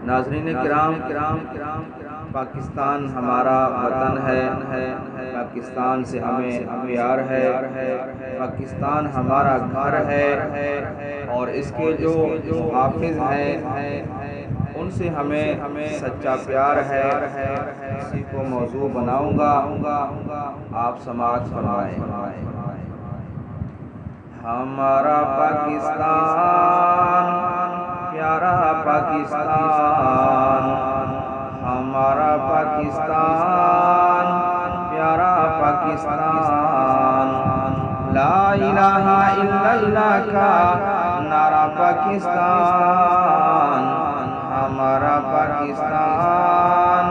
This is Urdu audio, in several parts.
ناظرین کرام، پاکستان ہمارا وطن ہے، پاکستان سے ہمیں پیار ہے، پاکستان ہمارا گھر ہے، اور اس کے جو محافظ ہیں ان سے ہمیں سچا پیار ہے۔ اسی کو موضوع بناؤں گا، آپ سماعت فرمائیں۔ ہمارا پاکستان پیارا پاکستان، ہمارا پاکستان پیارا پاکستان، لا الہ الا اللہ کا نعرہ پاکستان، ہمارا پاکستان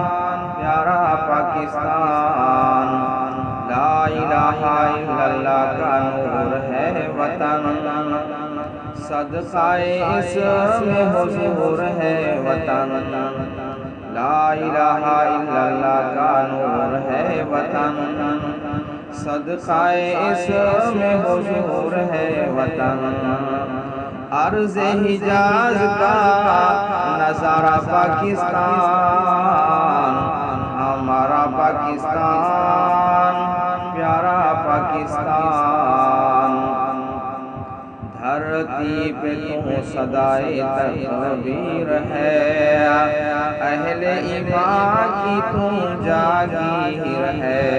پیارا پاکستان، لا الہ الا اللہ کا نور ہے وطن، صدقہ اس میں حضور ہے وطن، لا الہ الا اللہ کا نور ہے وطن، صدقہ اس میں حضور ہے وطن، عرض حجاز کا نظارہ پاکستان، ہمارا پاکستان پیارا پاکستان، دھرتی پہ تو صدائے تکبیر ہے، اہل ایمان کی تو جاگیر ہے،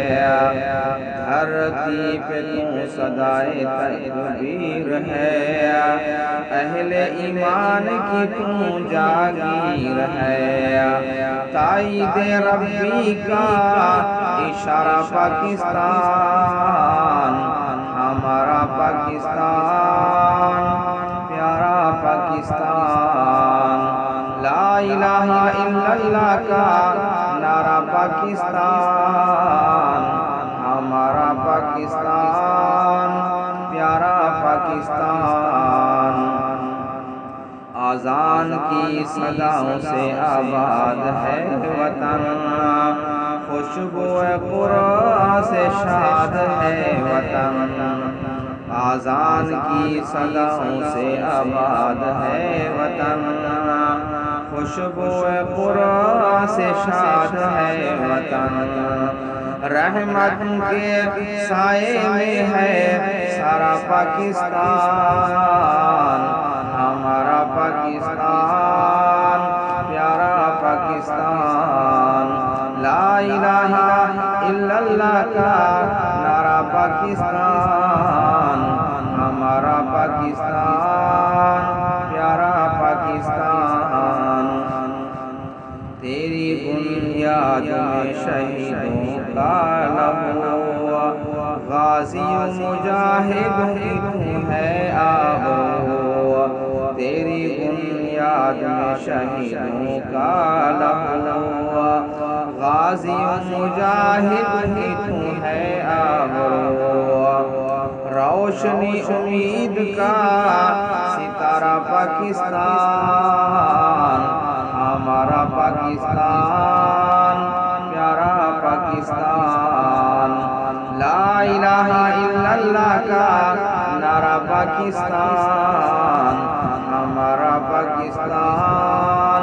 دھرتی پہ تو صدائے تکبیر ہے، اہل ایمان کی تو جاگیر ہے، تائید ربی کا اشارہ پاکستان، ہمارا پاکستان پیارا پاکستان، لا الہ الا اللہ کا نعرہ پاکستان، ہمارا پاکستان پیارا پاکستان، اذان کی صداؤں سے آباد ہے وطن، خوشبو قرآن سے شاد ہے وطن، اذان کی صداؤں سے آباد ہے وطن، خوشبو قرآن سے شاد ہے وطن، رحمت کے سائے میں ہے سارا پاکستان، ہمارا پاکستان پیارا پاکستان، لا الہ الا اللہ کا نعرہ پاکستان، ہمارا پاکستان پیارا پاکستان، تیری بنیاد میں شہیدوں کا لہو، غازی و مجاہد کی تو ہے آبرو، تیری بنیاد میں شہیدوں کا لہو، غازی و مجاہد کی تو ہے آبرو، روشنی امید کا ستارہ پاکستان، ہمارا پاکستان پیارا پاکستان، لا الہ الا اللہ کا نعرہ پاکستان، ہمارا پاکستان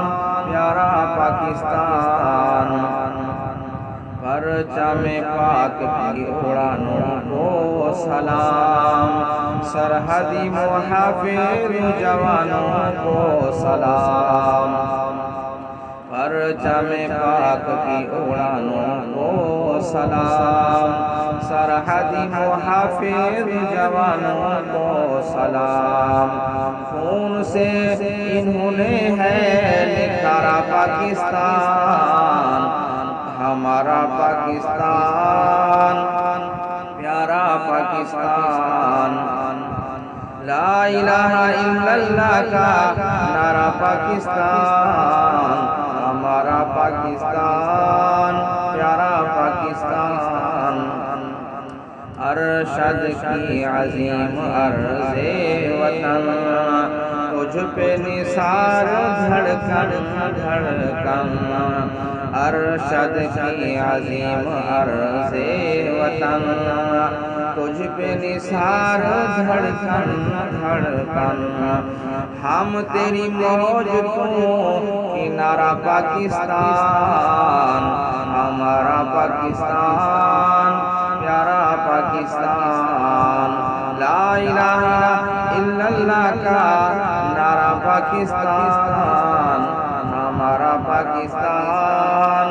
پیارا پاکستان، پرچم پاک کی اڑانوں کو سلام، سرحدی محافظ جوانوں کو سلام، پرچم پاک کی اڑانوں کو سلام، سرحدی محافظ جوانوں کو سلام، خون سے انہوں نے ہے نکھارا پاکستان، ہمارا پاکستان پیارا پاکستان، لا الہ الا اللہ کا نعرہ پاکستان، ہمارا پاکستان پیارا پاکستان، ارشد کی عظیم عرض وطن، تجھ پہ نثار دھڑکن دھڑکن، ارشد کی عظیم عرض وطن، تجھ پہ نثار دھڑکن دھڑکن، ہم تیری موج کو نعرہ پاکستان، ہمارا پاکستان، پیارا پاکستان، لا الہ الا اللہ کا نعرہ پاکستان، ہمارا پاکستان،